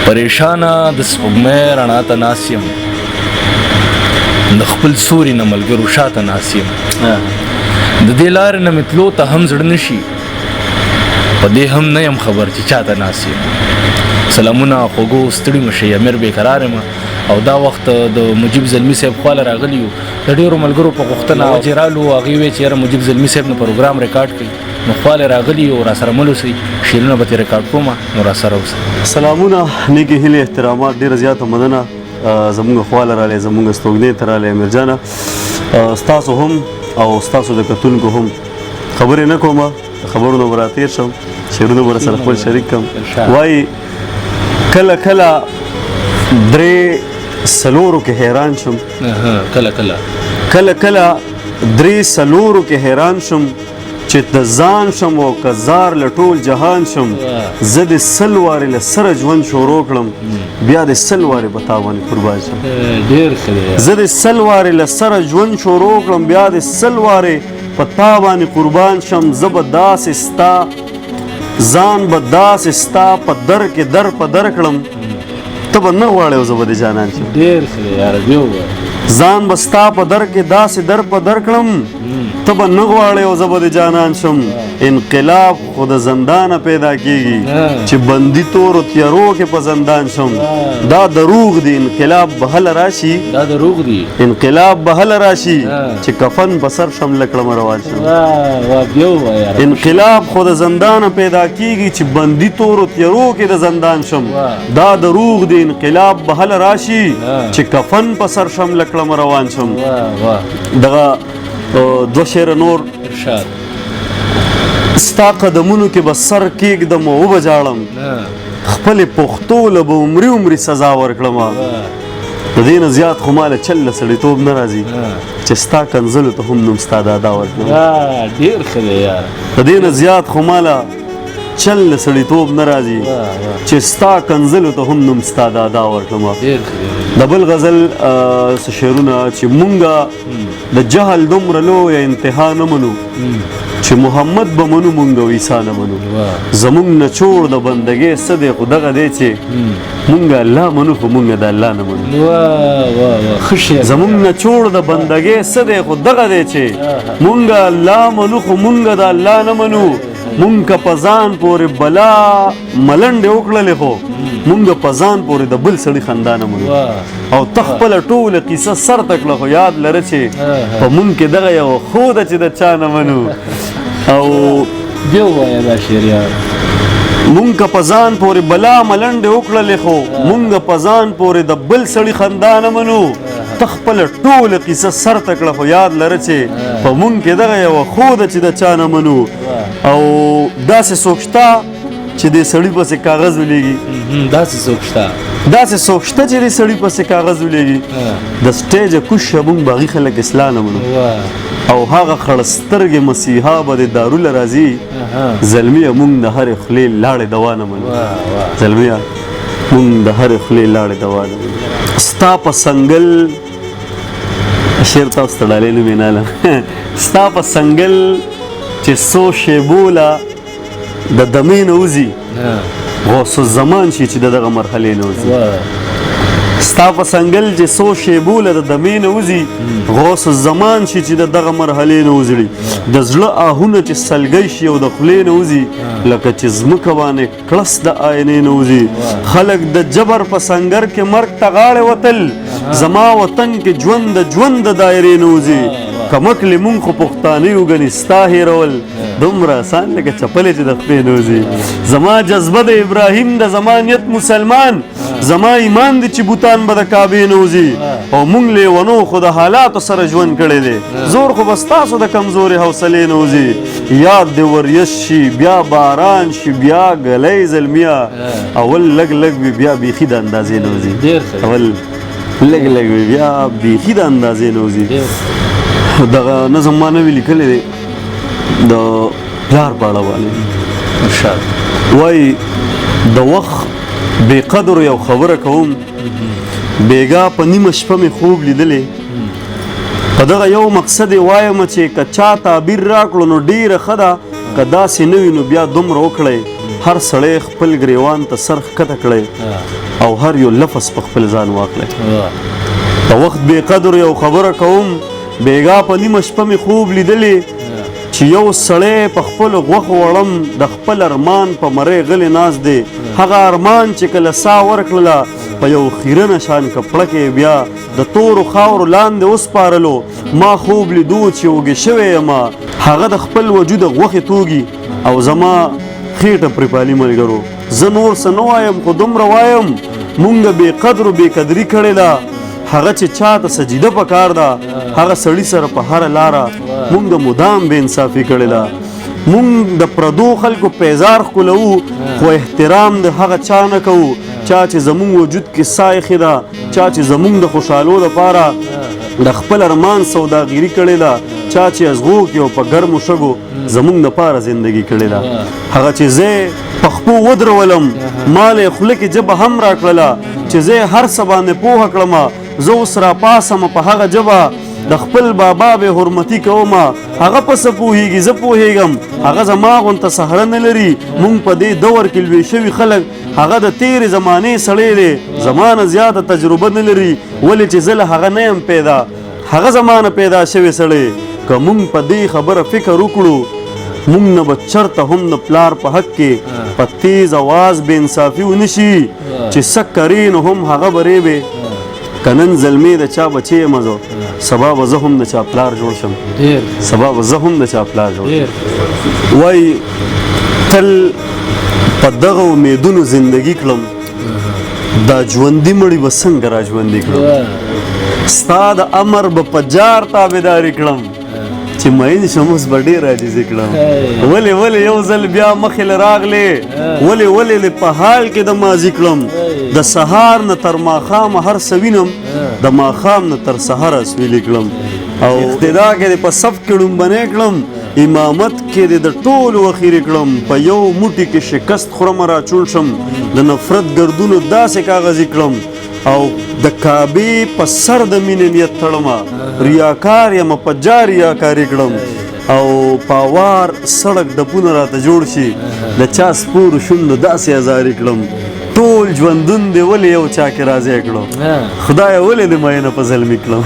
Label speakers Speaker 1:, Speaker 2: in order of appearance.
Speaker 1: پریشانه د سپوږمۍ رڼا ته ناست یم، د خپل سوري نه ملګرو شاته ناست یم. د دې لارې نه مې تلو ته هم زړه نه شي، په دې هم نه یم خبر چې چاته ناست یم. سلامونه خوږو، ستړي مه شئ، امیر بېقرار یم. او دا وخت د مجیب زلمي صاحب خواله راغلی یو، د ډېرو ملګرو په غوښتنه چې رالو، هغوی ویل چې یاره مجیب زلمي صاحب نه پروګرام ریکارډ کړي، نو خواله راغلي یو، راسره مل اوسئ، شعرونه به ترې ریکارډ کوم، نو راسره اوسئ.
Speaker 2: سلامونه، نیکې هیلې، احترامات، ډېره زیاته مننه زموږ خواله رالی، زموږ استوګنې ته رالی امیر جانه. ستاسو هم او ستاسو د کتونکو هم خبرې نه کومه، خبرو نه به راتېر شم، شعرونه به راسره خپل شریک کړم. وایي کله کله درې څلورو کې حیران شم،
Speaker 1: کله کله
Speaker 2: درې څلورو کې حیران شم، چې د ځان شم او که زار له ټول جهان شم. زه د سل وارې له سره ژوند شروع کړم، بیا د سل وارې په تا باندې قربان شم. زه د سل وارې له سره ژوند شروع کړم، بیا د سل وارې په تا باندې قربان شم. زه به داسې ستا ځان به داسې ستا په در کې در په در کړم، ته به نه غواړې او زه به د جانان شم. ځان به ستا په در کې داسې در په در کړم، ته به نه غواړې او زه به د جانان شم. انقلاب خو د زندانه پیدا کېږي، چې بندي تورو تیارو کې په زندان شم. دا دروغ دی، انقلاب به هله راشي، انقلاب به هله راشي، چې کفن په سر شم لکړم روان شم. انقلاب خو د زندانه پیدا کېږي، چې بندي تورو تیارو کې د زندان شم. دا دروغ دی، انقلاب به هله راشي، چې کفن په سر شم لکړم روان شم. دغه دو شعر نور ستا قدمونو کې به سر کېږدم او وبه جاړم، خپلې پښتو له به عمري سزا ورکړم. د دې نه زیات خو ماله چل له سړیتوب نه راځي، چې ستا کنځلو ته هم نوم ستا دادا ورکړم. د دې نه زیات خو ماله چل له سړیتوب نه راځي، چې ستا کنځلو ته هم نوم ستا دادا ورکړم. د بل غزل څه شعرونه چې مونږه د جهل دومره لویه انتها نه منو، چې محمد به منو مونږ او عیسی نه منو. زمونږ نچوړ د بندګۍ څه دی خو دغه دی چې مونږ الله منو خو مونږ د الله نه منو. زمونږ نچوړ د بندګۍ څه دی خو دغه دی چې مونږ الله منو خو مونږ د الله نه منو. مونږ که په ځان پورې بلا ملنډې وکړلې، خو مونږ په ځان پورې د بل سړي خندا نه منو. او ته خپله ټوله قیصه سر ته کړه، خو یاد لره چې په مونږ کې دغه یوه خو ده چې د چا نه منو. او مونږ که په ځان پورې بلا ملنډې وکړلې، خو مونږ په ځان پورې د بل سړي خندا نه منو. ته خپله ټوله قیصه سر ته کړه، خو یاد لره چې په مونږ کې دغه یوه خو ده چې د چا نه منو. او داسې څوک شته چې دې سړي پسې کاغذ ولیږي، داسې څوک شته چې دې سړي پسې کاغذ ولیږي. د سټیجه کوشه مونږ باغي خلک اصلاح نه منو، او هغه خړ سترګې مسیحا به د دارو راځي. زلمیه مونږ د هرې خولې لاړې دوا نه منو، زلمیه مونږ د هرې خولې لاړې دوا نه منو. ستا په سنګل شعر تاسو ته ډالۍ نوم یې نالم، ستا په سنګل چې څو شیبوله د دمې نه وځي، غوث الزمان شي چې د دغه مرحلې نه وځي. ستا په سنګل چې څو شیبوله د دمې نه وځي، غوث الزمان شي چې د دغه مرحلې نه وځړي. د زړه آهونه چې سلګی شي او د خولې نه وځي، لکه چې ځمکه باندې کړس د آینې نه وځي. خلک د جبر په سنګر کې مرګ ته غاړې وتل، زما وطن کې ژوند د دایرې نه وځي. کمکلې مونږ خو پښتانه یو ګنې ستا هېرول دومره اسان لکه چپلې چې د خپې نه وځي. زما جذبه د ابراهیم د زما نیت مسلمان، زما ایمان دی چې بوتان به د کعبې نه وځي. او مونږ لیونو خو د حالاتو سره ژوند کړی دی، زور خو به ستاسو د کمزورې حوصلې نه وځي. یاد دې وریځ شي بیا باران شي بیا ګلی زلمیه، اول لږ لږ وي بیا بیخي د اندازې نه وځي. اول لږ لږ وي بیا بیخي د اندازې نه وځي. دغه نظم ما نوی لیکلی دی د پلار په اړه باندې. وایي د وخت بې قدرو یو خبره کوم، بیګا په نیمه شپه مې خوب لیدلی، په دغه یو مقصد یې وایم چې که چا تعبیر راکړو نو ډېره ښه ده، که داسې نه وي نو بیا دومره وکړئ هر سړی خپل ګریوان ته سر ښکته کړی او هر یو لفظ په خپل ځان واخلی په وخت بې قدر یو خبره کوم بیګا په نیمه شپه مې خوب لیدلې چې یو سړی په خپلو غوښو وړم د خپل ارمان په مرۍ غلی ناست دی هغه ارمان چې کله ساه ورکړله په یو خیرنه شان کپړه کې بیا د تورو خاورو لاندې وسپارلو ما خوب لیدو چې وږې شوی یمه هغه د خپل وجود غوښې توږي او زما خېټه پرې پالي ملګرو زه نور څه نه وایم خو دومره وایم مونږ بې قدر و بې قدري کړې ده هغه چې چاته سجده پکار ده هغه سړي سره په هره لاره مونږ مدام بې انصافي کړې ده مونږ د پردو خلکو پیزار ښکلوو خو احترام د هغه چا نه کوو چا چې زمونږ وجود کې ساه ایښې ده چا چې زمونږ د خوشحالو دپاره د خپل ارمان سوداګري کړې ده چا چې ازغو کې او په ګرمو شګو زمونږ دپاره زندګي کړې ده هغه چې زه په خپو ودرولم مال یې خوله کې ژبه هم راکړله چې زه هر څه باندې پوهه کړمه زه اوس راپاسم په هغه ژبه د خپل بابا به حرمتي کوم هغه په څه پوهېږي زه پوهېږم هغه زما غونته سهره نه لري مونږ په دې دور کې لوی شوي خلک هغه د تیرې زمانې سړی دی زما نه زیاته تجربه نه لري ولې چې زه له هغه نه یم پیدا هغه زما نه پیدا شوی سړی که مونږ په دې خبره فکر وکړو مونږ نه به چرته هم د پلار په حق کې په تیز اواز بې انصافي ونه شي چې څه کرې نو هم هغه به ریبې که نن زلمې د چا بچی یم زه سبا به زه هم د چا پلار جوړ شم سبا به زه هم د چا پلار جوړ شم وایي تل په دغه امیدونو زندګي کړم دا ژوندي مړي به څنګه را ژوندي کړم ستا د امر به په جار تابعداري کړم چې مین شموس به ډېر عاجزي کړم ولې یو ځل بیا مخې له راغلې ولې په حال کې د ماضي کړم د سهار نه تر ماښامه هر څه وینم د ماښام نه تر سهاره سویلي کړم او اقتدا کې دې په صف کې ړومبنی کړم امامت کې دې د ټولو اخیرې کړم په یو موټي کې شکست خورم راچول شم د نفرت ګردونو داسې کاغذي کړم او د کعبې په سر د مینې نیت تړمه ریاکار یم په جا ریاکاري کړم او پاوار سړک ډپونه راته جوړ شي د چا سپورو شونډو داسې ازاري کړم ټول ژوندون دې ولې یو چا کې راضی کړو خدایه ولې دې مینه په زلمي کړم